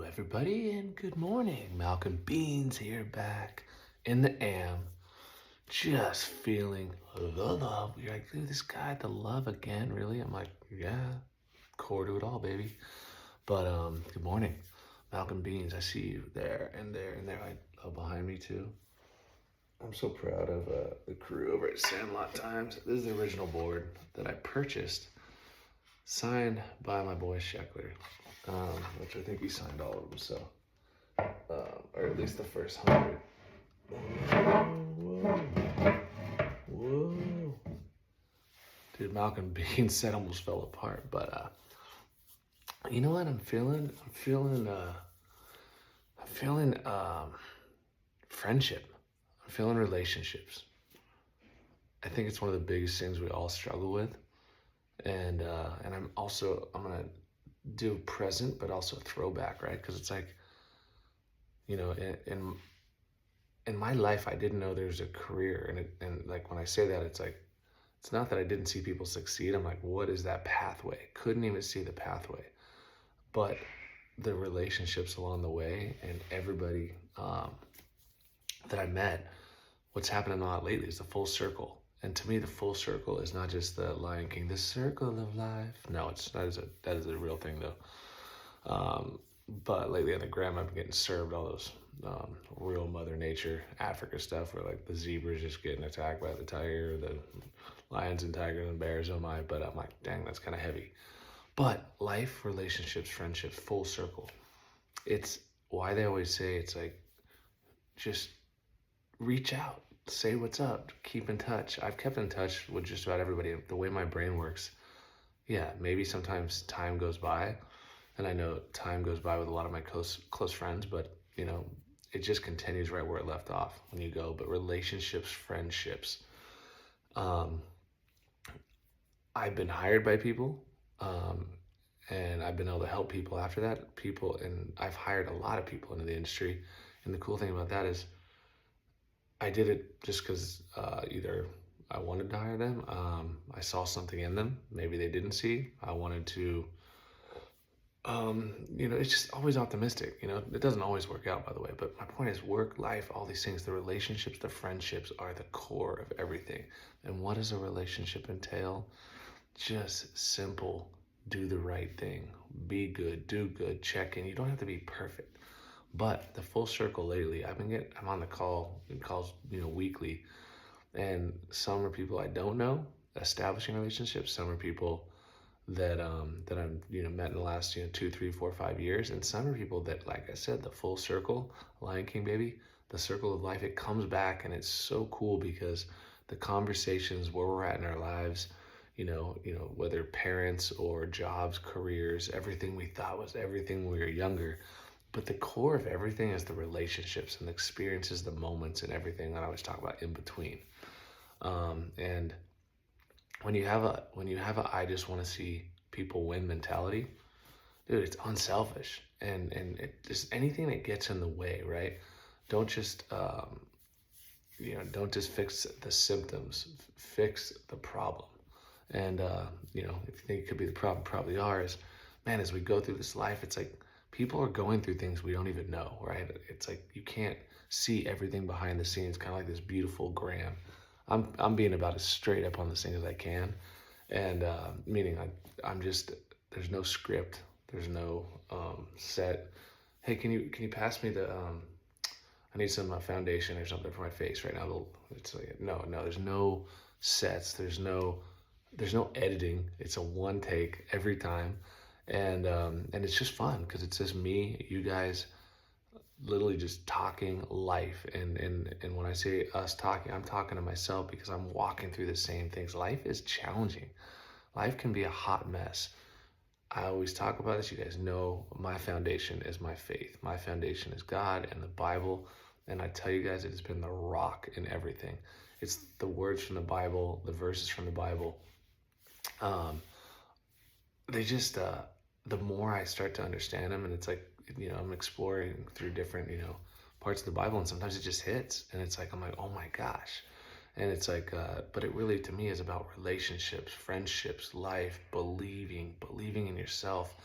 everybody, and good morning. Malcolm Beans here, back in the AM. Just feeling the love. You're like, dude, this guy, the love again, really? I'm like, yeah, core to it all, baby. But good morning, Malcolm Beans. I see you there and there and there. Behind me too. I'm so proud of the crew over at Sandlot Times. This is the original board that I purchased, signed by my boy Sheckler, which I think he signed all of them, so, or at least the first 100. Whoa. Whoa. Dude, Malcolm Bean said almost fell apart, but you know what I'm feeling? I'm feeling friendship. I'm feeling relationships. I think it's one of the biggest things we all struggle with. And I'm gonna do present, but also throwback, right? Because it's like, you know, in my life, I didn't know there's a career, and like when I say that, it's like, it's not that I didn't see people succeed. I'm like, what is that pathway? Couldn't even see the pathway, but the relationships along the way, and everybody that I met. What's happening a lot lately is the full circle. And to me, the full circle is not just the Lion King, the circle of life. No, that is a real thing though. But lately on the gram, I've been getting served all those real Mother Nature Africa stuff, where like the zebras just getting attacked by the tiger, the lions and tigers and bears. Oh my! But I'm like, dang, that's kind of heavy. But life, relationships, friendships, full circle. It's why they always say it's like, just reach out, say what's up, keep in touch. I've kept in touch with just about everybody. The way my brain works, yeah, maybe sometimes time goes by, and I know time goes by with a lot of my close friends, but you know, it just continues right where it left off when you go. But relationships, friendships, I've been hired by people, and I've been able to help people after that. And I've hired a lot of people into the industry, and the cool thing about that is, I did it just because either I wanted to hire them, I saw something in them, maybe they didn't see. I wanted to, it's just always optimistic. You know, it doesn't always work out, by the way. But my point is, work, life, all these things, the relationships, the friendships are the core of everything. And what does a relationship entail? Just simple, do the right thing, be good, do good, check in. You don't have to be perfect. But the full circle lately, I'm on the calls, weekly, and some are people I don't know, establishing relationships. Some are people that I'm met in the last 2, 3, 4, 5 years, and some are people that, like I said, the full circle, Lion King baby, the circle of life. It comes back, and it's so cool because the conversations where we're at in our lives, whether parents or jobs, careers, everything we thought was everything when we were younger. But the core of everything is the relationships and the experiences, the moments, and everything that I always talk about in between. And when you have a I just want to see people win mentality, dude, it's unselfish. And it just, anything that gets in the way, right? Don't just don't just fix the symptoms, fix the problem. And if you think it could be the problem, probably ours. Man, as we go through this life, it's like, people are going through things we don't even know, right? It's like you can't see everything behind the scenes, kind of like this beautiful gram. I'm being about as straight up on this thing as I can, and meaning I'm just, there's no script, there's no set. Hey, can you pass me the I need some foundation or something for my face right now. It's like, no, there's no sets, there's no editing. It's a one take every time. And it's just fun because it's just me, you guys, literally just talking life. And when I say us talking, I'm talking to myself because I'm walking through the same things. Life is challenging. Life can be a hot mess. I always talk about this. You guys know my foundation is my faith. My foundation is God and the Bible. And I tell you guys, it's been the rock in everything. It's the words from the Bible, the verses from the Bible. They just, the more I start to understand them, and it's like, I'm exploring through different, parts of the Bible, and sometimes it just hits, and it's like, I'm like, oh my gosh. And it's like, but it really, to me, is about relationships, friendships, life, believing in yourself,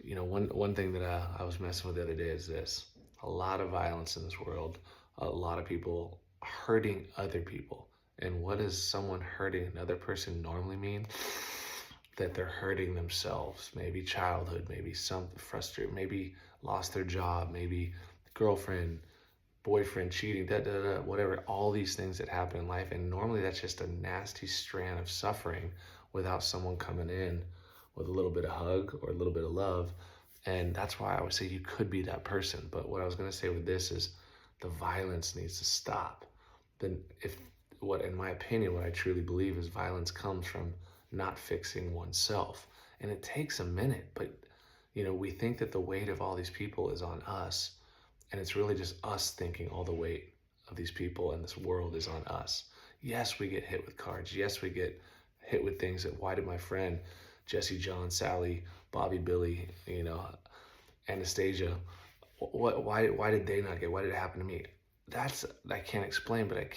one thing that I was messing with the other day is this: a lot of violence in this world, a lot of people hurting other people. And what does someone hurting another person normally mean? That they're hurting themselves. Maybe childhood, maybe something frustrated, maybe lost their job, maybe girlfriend, boyfriend cheating, whatever. All these things that happen in life, and normally that's just a nasty strand of suffering without someone coming in with a little bit of hug or a little bit of love. And that's why I would say you could be that person. But what I was going to say with this is the violence needs to stop. Then if what, in my opinion, what I truly believe is violence comes from not fixing oneself. And it takes a minute, but we think that the weight of all these people is on us, and it's really just us thinking all the weight of these people and this world is on us. Yes, we get hit with cards. Yes, we get hit with things that, why did my friend Jesse, John, Sally, Bobby, Billy, Anastasia, why did they not get, why did it happen to me? I can't explain, but I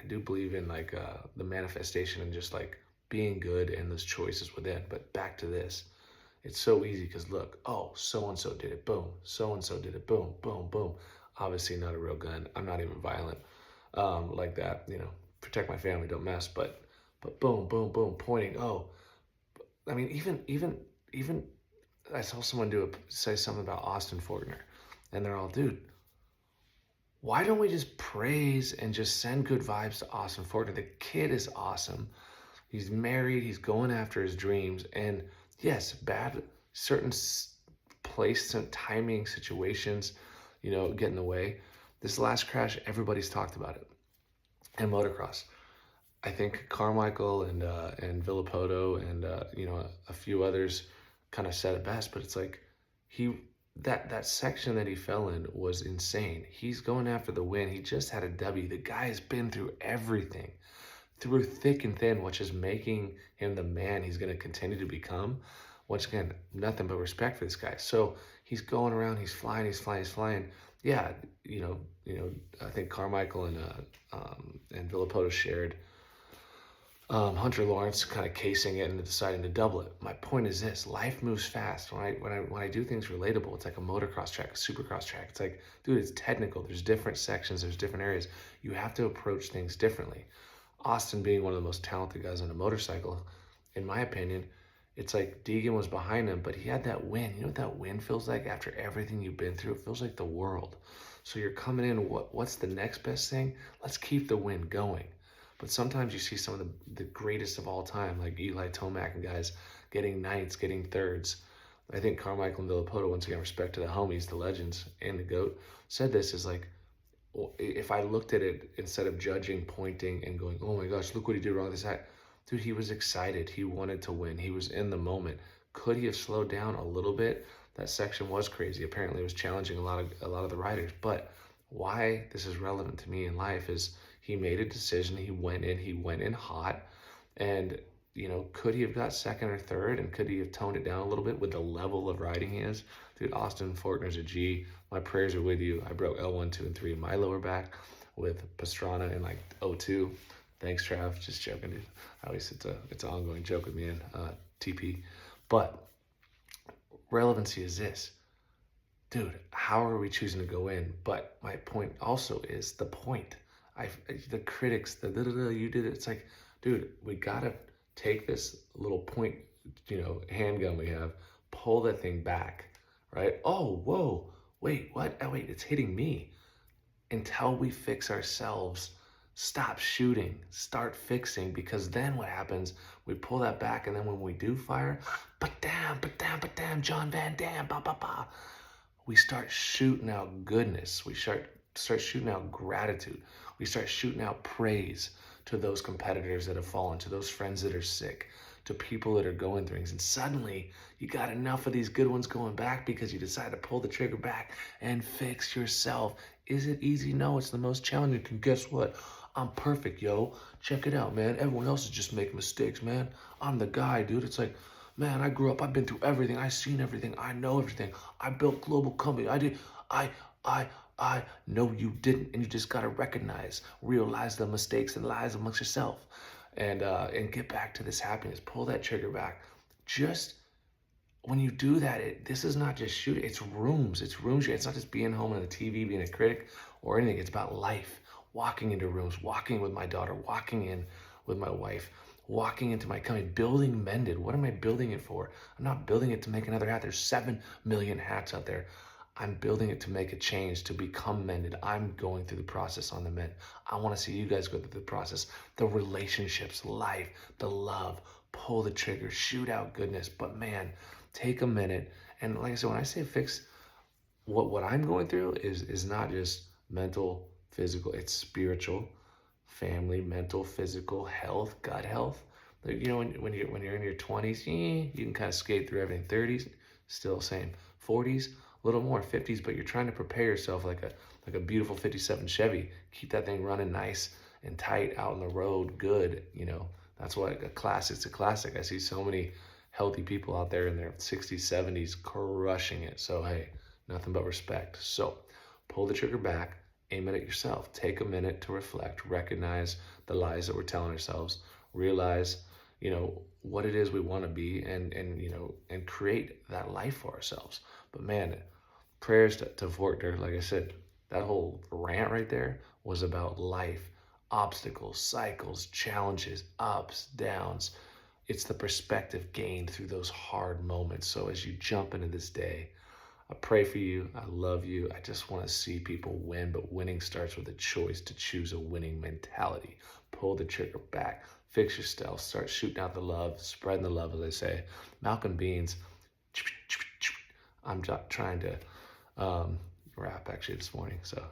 do believe in the manifestation and just like being good and those choices within. But back to this, it's so easy because look, oh, so-and-so did it, boom. So-and-so did it, boom, boom, boom. Obviously not a real gun. I'm not even violent like that, protect my family, don't mess. But boom, boom, boom, pointing. Oh, I mean, even I saw someone say something about Austin Fortner, and they're all, dude, why don't we just praise and just send good vibes to Austin Fortner? The kid is awesome. He's married. He's going after his dreams. And yes, bad certain place and timing situations, get in the way. This last crash, everybody's talked about it. And motocross, I think Carmichael and Villapoto and a few others kind of said it best. But it's like that section that he fell in was insane. He's going after the win. He just had a W. The guy has been through everything, through thick and thin, which is making him the man he's going to continue to become. Once again, nothing but respect for this guy. So he's going around, he's flying. Yeah, I think Carmichael and Villapoto shared Hunter Lawrence kind of casing it and deciding to double it. My point is this: life moves fast. When I do things relatable, it's like a motocross track, a supercross track. It's like, dude, it's technical. There's different sections. There's different areas. You have to approach things differently. Austin being one of the most talented guys on a motorcycle, in my opinion, it's like Deegan was behind him, but he had that win. You know what that win feels like after everything you've been through? It feels like the world. So you're coming in, what's the next best thing? Let's keep the win going. But sometimes you see some of the greatest of all time, like Eli Tomac and guys getting ninths, getting thirds. I think Carmichael and Villapoto, once again, respect to the homies, the legends, and the GOAT, said this is like, if I looked at it instead of judging, pointing, and going, oh my gosh, look what he did wrong this side. Dude, he was excited. He wanted to win. He was in the moment. Could he have slowed down a little bit? That section was crazy. Apparently, it was challenging a lot of the riders. But why this is relevant to me in life is he made a decision. He went in hot. And, could he have got second or third? And could he have toned it down a little bit with the level of riding he is? Dude, Austin Fortner's a G. My prayers are with you. I broke L1, 2, and 3 in my lower back with Pastrana in like 02. Thanks, Trav. Just joking, dude. Obviously, it's an ongoing joke with me and TP. But relevancy is this. Dude, how are we choosing to go in? But my point also is the point. The critics, you did it. It's like, dude, we got to take this little point, handgun we have, pull that thing back, right? Oh, whoa, wait, what? Oh, wait, it's hitting me. Until we fix ourselves, stop shooting, start fixing, because then what happens, we pull that back, and then when we do fire, but damn, John Van Dam, we start shooting out goodness. We start shooting out gratitude. We start shooting out praise to those competitors that have fallen, to those friends that are sick, to people that are going through things. And suddenly you got enough of these good ones going back because you decide to pull the trigger back and fix yourself. Is it easy? No, it's the most challenging. And guess what? I'm perfect, yo. Check it out, man. Everyone else is just making mistakes, man. I'm the guy, dude. It's like, man, I grew up. I've been through everything. I've seen everything. I know everything. I built global company. I know you didn't, and you just gotta realize the mistakes and lies amongst yourself, and get back to this happiness. Pull that trigger back. Just when you do that, this is not just shooting, it's rooms. It's rooms. It's not just being home on the TV, being a critic or anything. It's about life. Walking into rooms, walking with my daughter, walking in with my wife, walking into my company, building Mended. What am I building it for? I'm not building it to make another hat. There's 7 million hats out there. I'm building it to make a change, to become Mended. I'm going through the process on the Mend. I want to see you guys go through the process. The relationships, life, the love, pull the trigger, shoot out goodness. But man, take a minute. And like I said, when I say fix, what I'm going through is not just mental, physical, it's spiritual, family, mental, physical, health, gut health. Like, when you're in your 20s, you can kind of skate through everything. 30s, still same. 40s, a little more. 50s, but you're trying to prepare yourself like a beautiful 57 Chevy. Keep that thing running nice and tight out on the road, good. That's why it's a classic. I see so many healthy people out there in their 60s, 70s crushing it. So hey, nothing but respect. So pull the trigger back, aim it at yourself. Take a minute to reflect, recognize the lies that we're telling ourselves, realize, what it is we want to be, and create that life for ourselves. But man, prayers to Vorkner, like I said, that whole rant right there was about life, obstacles, cycles, challenges, ups, downs. It's the perspective gained through those hard moments. So as you jump into this day, I pray for you. I love you. I just want to see people win, but winning starts with a choice to choose a winning mentality. Pull the trigger back, fix your stealth, start shooting out the love, spreading the love, as I say. Malc and Beans, I'm trying to rap actually this morning. So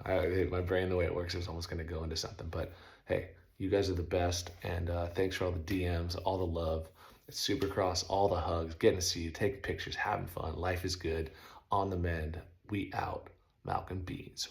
my brain, the way it works, is almost going to go into something. But hey, you guys are the best. And thanks for all the DMs, all the love. It's Supercross, all the hugs, getting to see you, taking pictures, having fun. Life is good. On the Mend, we out. Malc and Beans.